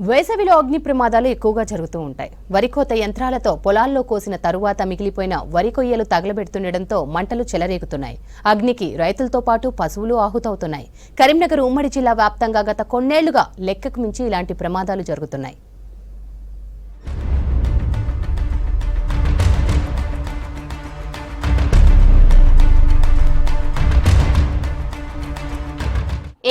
వేసవిలో అగ్ని ప్రమాదాలు ఎక్కువగా జరుగుతూ ఉంటాయి. వరి కోత యంత్రాలతో పొలాల్లో కోసిన తరువాత మిగిలిపోయిన వరి కొయ్యలు తగలబెడుతుండటంతో మంటలు చెలరేగుతున్నాయి. అగ్నికి రైతులతో పాటు పశువులు ఆహుతవుతున్నాయి. కరీంనగర్ ఉమ్మడి జిల్లా వ్యాప్తంగా గత కొన్నేళ్లుగా లెక్కకు మించి ఇలాంటి ప్రమాదాలు జరుగుతున్నాయి.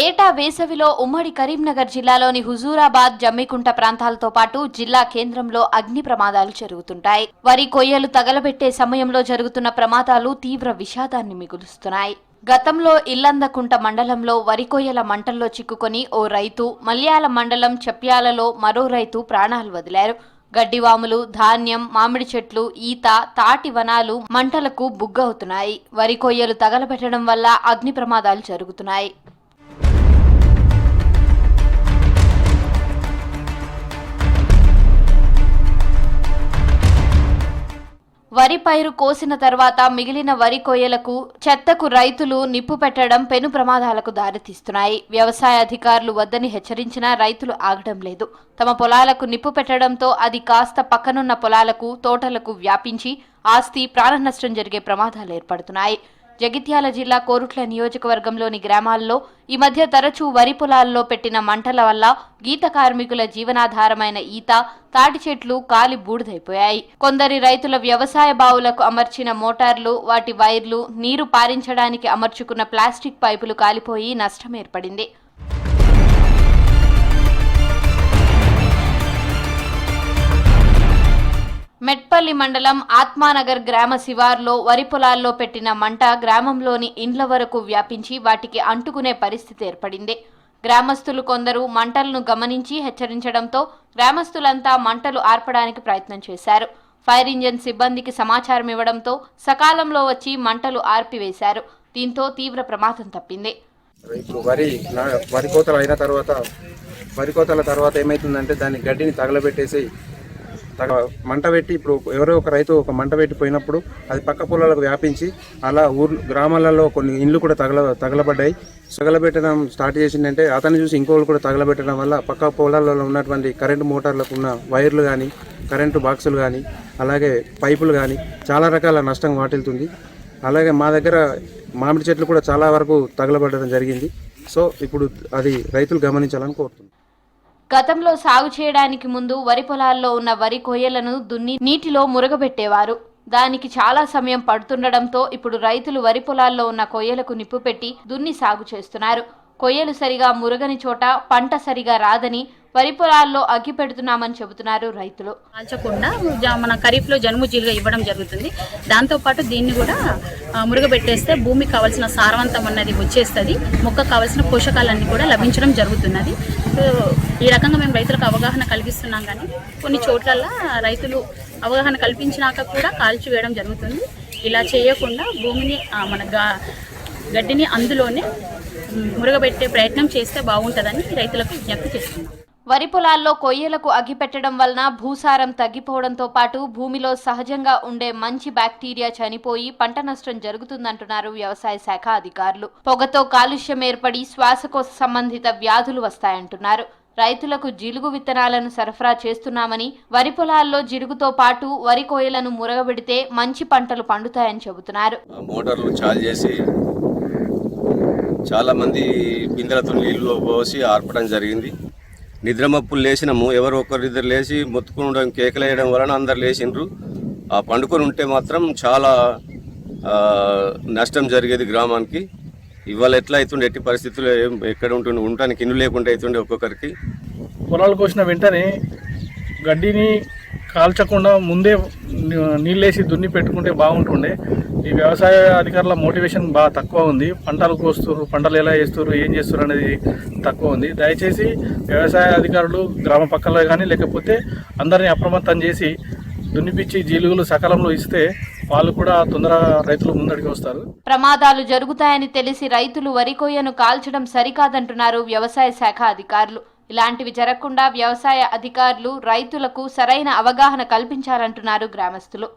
ఏటా వేసవిలో ఉమ్మడి కరీంనగర్ జిల్లాలోని హుజూరాబాద్, జమ్మికుంట ప్రాంతాలతో పాటు జిల్లా కేంద్రంలో అగ్ని ప్రమాదాలు జరుగుతుంటాయి. వరి కొయ్యలు తగలబెట్టే సమయంలో జరుగుతున్న ప్రమాదాలు తీవ్ర విషాదాన్ని మిగులుస్తున్నాయి. గతంలో ఇల్లందకుంట మండలంలో వరి కొయ్యల మంటల్లో చిక్కుకొని ఓ రైతు, మల్యాల మండలం చెప్యాలలో మరో రైతు ప్రాణాలు వదిలారు. గడ్డివాములు, ధాన్యం, మామిడి చెట్లు, ఈత, తాటి వనాలు మంటలకు బుగ్గవుతున్నాయి. వరి కొయ్యలు తగలబెట్టడం వల్ల అగ్ని ప్రమాదాలు జరుగుతున్నాయి. వరి పైరు కోసిన తర్వాత మిగిలిన వరి కొయ్యలకు, చెత్తకు రైతులు నిప్పు పెట్టడం పెను ప్రమాదాలకు దారితీస్తున్నాయి. వ్యవసాయ అధికారులు వద్దని హెచ్చరించినా రైతులు ఆగడం లేదు. తమ పొలాలకు నిప్పు పెట్టడంతో అది కాస్త పక్కనున్న పొలాలకు, తోటలకు వ్యాపించి ఆస్తి, ప్రాణ నష్టం జరిగే ప్రమాదాలు ఏర్పడుతున్నాయి. జగిత్యాల జిల్లా కోరుట్ల నియోజకవర్గంలోని గ్రామాల్లో ఈ మధ్య తరచూ వరి పొలాల్లో పెట్టిన మంటల వల్ల గీత కార్మికుల జీవనాధారమైన ఈత, తాటి చెట్లు కాలి బూడిదైపోయాయి. కొందరి రైతుల వ్యవసాయ బావులకు అమర్చిన మోటార్లు, వాటి వైర్లు, నీరు పారించడానికి అమర్చుకున్న ప్లాస్టిక్ పైపులు కాలిపోయి నష్టం ఏర్పడింది. మెట్పల్లి మండలం ఆత్మానగర్ గ్రామ శివార్లో వరి పొలాల్లో పెట్టిన మంట గ్రామంలోని ఇండ్ల వరకు వ్యాపించి వాటికి అంటుకునే పరిస్థితి ఏర్పడింది. గ్రామస్తులు కొందరు మంటలను గమనించి హెచ్చరించడంతో గ్రామస్తులంతా మంటలు ఆర్పడానికి ప్రయత్నం చేశారు. ఫైర్ ఇంజిన్ సిబ్బందికి సమాచారం ఇవ్వడంతో సకాలంలో వచ్చి మంటలు ఆర్పివేశారు. దీంతో తీవ్ర ప్రమాదం తప్పింది. ఇప్పుడు వరి కోతల తర్వాత ఏమైతుందంటే దాన్ని గడ్డిని తగలబెట్టేసి మంట పెట్టి, ఇప్పుడు ఎవరో ఒక రైతు ఒక మంట పెట్టి పోయినప్పుడు అది పక్క పొలాలకు వ్యాపించి అలా గ్రామాలలో కొన్ని ఇండ్లు కూడా తగలబడ్డాయి. తగలబెట్టడం స్టార్ట్ చేసిందంటే అతన్ని చూసి ఇంకోళ్ళు కూడా తగలబెట్టడం వల్ల పక్క పొలాలలో ఉన్నటువంటి కరెంటు మోటార్లకు ఉన్న వైర్లు కానీ, కరెంటు బాక్సులు కానీ, అలాగే పైపులు కానీ చాలా రకాల నష్టం వాటిల్తుంది. అలాగే మా దగ్గర మామిడి చెట్లు కూడా చాలా వరకు తగలబడడం జరిగింది. సో ఇప్పుడు అది రైతులు గమనించాలని కోరుతున్నాను. గతంలో సాగు చేయడానికి ముందు వరి పొలాల్లో ఉన్న వరి కొయ్యలను దున్ని నీటిలో మురగబెట్టేవారు. దానికి చాలా సమయం పడుతుండడంతో ఇప్పుడు రైతులు వరి పొలాల్లో ఉన్న కొయ్యలకు నిప్పు పెట్టి దున్ని సాగు చేస్తున్నారు. కొయ్యలు సరిగా మురగని చోట పంట సరిగా రాదని వరి పొలాల్లో అగ్గి పెడుతున్నామని చెబుతున్నారు రైతులు. కాల్చకుండా మన ఖరీఫ్లో జనుము జీలుగా ఇవ్వడం జరుగుతుంది. దాంతోపాటు దీన్ని కూడా మురగబెట్టేస్తే భూమికి కావాల్సిన సారవంతం అన్నది వచ్చేస్తుంది. మొక్కకు కావాల్సిన పోషకాలన్నీ కూడా లభించడం జరుగుతున్నది. ఈ రకంగా మేము రైతులకు అవగాహన కలిగిస్తున్నాం. కానీ కొన్ని చోట్ల రైతులు అవగాహన కల్పించినాక కూడా కాల్చివేయడం జరుగుతుంది. ఇలా చేయకుండా భూమిని మన గడ్డిని అందులోనే మురగబెట్టే ప్రయత్నం చేస్తే బాగుంటుందని రైతులకు విజ్ఞప్తి చేస్తున్నాం. వరి పొలాల్లో కొయ్యలకు అగ్గిపెట్టడం వలన భూసారం తగ్గిపోవడంతో పాటు భూమిలో సహజంగా ఉండే మంచి బ్యాక్టీరియా చనిపోయి పంట నష్టం జరుగుతుందంటున్నారు వ్యవసాయ శాఖ అధికారులు. పొగతో కాలుష్యం ఏర్పడి శ్వాసకోశ సంబంధిత వ్యాధులు వస్తాయంటున్నారు. రైతులకు జిలుగు విత్తనాలను సరఫరా చేస్తున్నామని, వరి పొలాల్లో జిలుగుతో పాటు వరి కొయ్యలను మురగబెడితే మంచి పంటలు పండుతాయని చెబుతున్నారు. మోటార్లు చాలు చేసి చాలా మంది బిందెలతో నీళ్లు పోసి ఆర్పడం జరిగింది. నిద్రమప్పులు లేచినాము, ఎవరు ఒకరిద్దరు లేచి మొత్తుకునడం, కేకలు వేయడం వలన అందరు లేచిండ్రు. ఆ పండుకొని ఉంటే మాత్రం చాలా నష్టం జరిగేది గ్రామానికి. ఇవాళ ఎట్లా అవుతుండే, ఎట్టి పరిస్థితుల్లో ఎక్కడ ఉంటుండే, ఉండటానికి ఇల్లు లేకుండా అవుతుండే. ఒక్కొక్కరికి పొలాలు కోసిన వెంటనే గడ్డిని కాల్చకుండా ముందే నీళ్ళేసి దున్ని పెట్టుకుంటే బాగుంటుండే. ఈ వ్యవసాయ అధికారుల మోటివేషన్ బాగా తక్కువ ఉంది. పంటలు కోస్తున్నారు, పంటలు ఎలా చేస్తున్నారు, ఏం చేస్తున్నారు అనేది తక్కువ ఉంది. దయచేసి వ్యవసాయ అధికారులు గ్రామ పక్కలో కానీ లేకపోతే అందరినీ అప్రమత్తం చేసి దున్నిపిచ్చి జీలుగులు సకాలంలో ఇస్తే వాళ్ళు కూడా తొందరగా రైతులు ముందడికి వస్తారు. ప్రమాదాలు జరుగుతాయని తెలిసి రైతులు వరి కొయ్యను కాల్చడం సరికాదంటున్నారు వ్యవసాయ శాఖ అధికారులు. ఇలాంటివి జరగకుండా వ్యవసాయ అధికారులు రైతులకు సరైన అవగాహన కల్పించాలంటున్నారు గ్రామస్తులు.